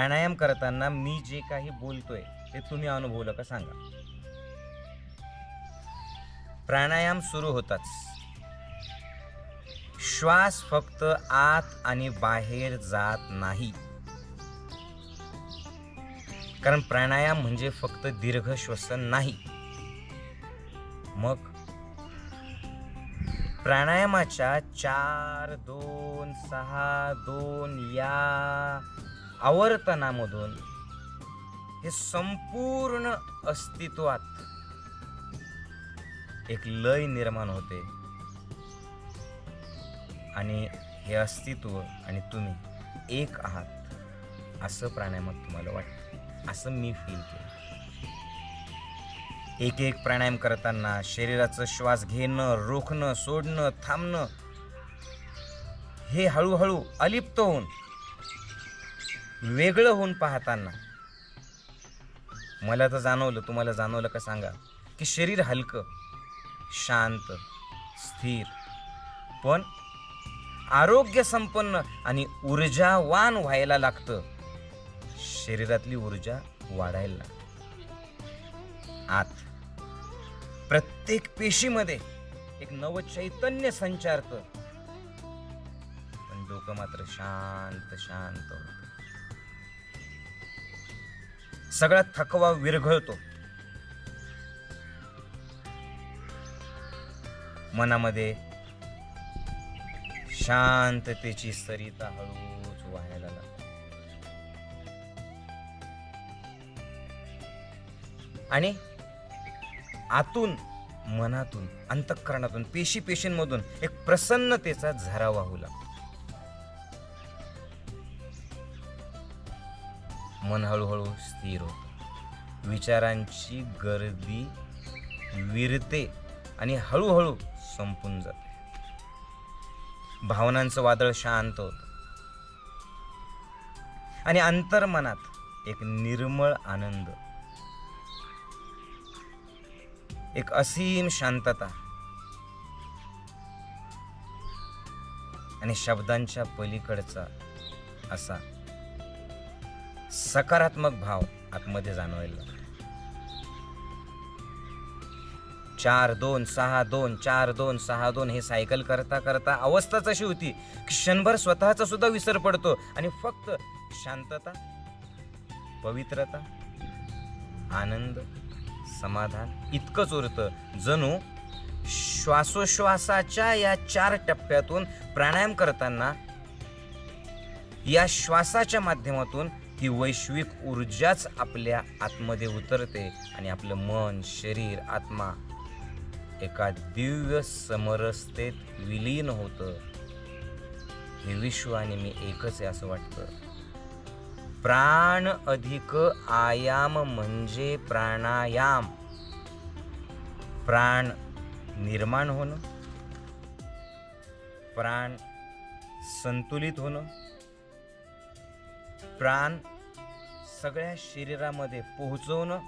प्राणायाम करताना मी जे काही बोलतोय ते तुम्ही अनुभवलं का सांगा. प्राणायाम सुरू होताच श्वास फक्त आत आणि बाहेर जात नाही. कारण प्राणायाम म्हणजे फक्त दीर्घ श्वसन नाही. मग प्राणायामाच्या 4, 2, 6, 2 या आवर्तनामधून हे संपूर्ण अस्तित्वात एक लय निर्माण होते आणि हे अस्तित्व आणि तुम्ही एक आहात असं प्राणायामात तुम्हाला वाटतं, असं मी फील केलं. एक एक प्राणायाम करताना शरीराचं श्वास घेणं, रोखणं, सोडणं, थांबणं हे हळूहळू अलिप्त होऊन वेगळं होऊन पाहताना मला तर जाणवलं, तुम्हाला जाणवलं का सांगा, की शरीर हलकं, शांत, स्थिर, पण आरोग्य संपन्न आणि ऊर्जावान व्हायला लागतं. शरीरातली ऊर्जा वाढायला लागते. आत प्रत्येक पेशीमध्ये एक नव चैतन्य संचारतं, पण डोकं मात्र शांत शांत होतं. सगळा थकवा विरघळतो. मनामध्ये शांततेची सरिता हळूच वाहायला लागते आणि आतून, मनातून, अंतःकरणातून, पेशींमधून एक प्रसन्नतेचा झरा वाहू लागतो. मन हळूहळू स्थिर होतं. विचारांची गर्दी विरते आणि हळूहळू संपून जाते. भावनांचं वादळ शांत होतं आणि अंतर्मनात एक निर्मळ आनंद, एक असीम शांतता आणि शब्दांच्या पलीकडचा असा सकारात्मक भाव आतमध्ये जाणवायला लागतो. 4, 2, 6, 2, 4, 2, 6, 2 हे सायकल करता करता अवस्थाच अशी होती की क्षणभर स्वतःचा सुद्धा विसर पडतो आणि फक्त शांतता, पवित्रता, आनंद, समाधान इतकंच उरतं. जणू श्वासोश्वासाच्या या 4 टप्प्यातून प्राणायाम करताना या श्वासाच्या माध्यमातून ही वैश्विक ऊर्जाच आपल्या आतमध्ये उतरते आणि आपलं मन, शरीर, आत्मा एका दिव्य समरसतेत विलीन होतं. हे विश्व आणि मी एकच आहे असं वाटतं. प्राण अधिक आयाम म्हणजे प्राणायाम. प्राण निर्माण होणं, प्राण संतुलित होणं, प्राण सगळ्या शरीरामध्ये पोहोचवणं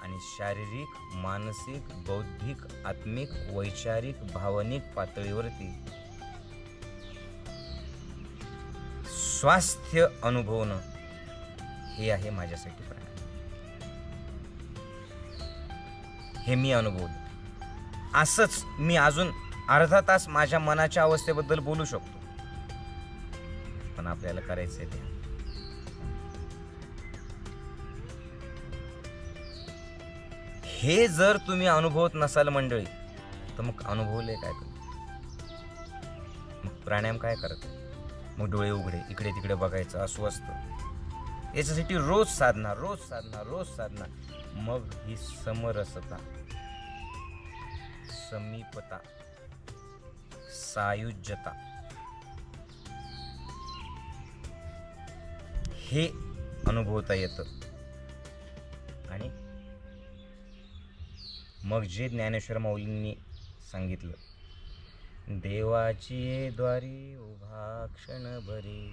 आणि शारीरिक, मानसिक, बौद्धिक, आत्मिक, वैचारिक, भावनिक पातळीवरती स्वास्थ्य अनुभवणं हे आहे माझ्यासाठी प्राणायाम. हे मी अनुभवलं. असंच मी अजून अर्धा तास माझ्या मनाच्या अवस्थेबद्दल बोलू शकतो, पण आपल्याला करायचंय ते. हे जर तुम्ही अनुभवत नसाल मंडळी, तर मग अनुभवलंय काय तुम्ही? मग प्राणायाम काय करत? मग डोळे उघडे, इकडे तिकडे बघायचं, अस्वस्थ. याच्यासाठी रोज साधना, रोज साधना, रोज साधना. मग ही समरसता, समीपता, सायुज्यता हे अनुभवता येतं. आणि मग जे ज्ञानेश्वर माऊलींनी सांगितलं, देवाची द्वारी उभा क्षण भरी,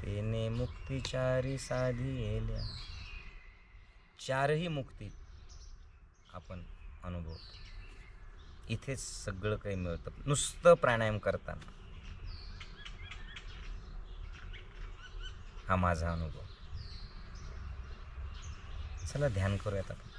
तेने मुक्तीचारी साधी येल्या. 4ही मुक्ती आपण अनुभवतो. इथेच सगळं काही मिळतं नुसतं प्राणायाम करताना. हा माझा अनुभव. चला ध्यान करूयात आपण.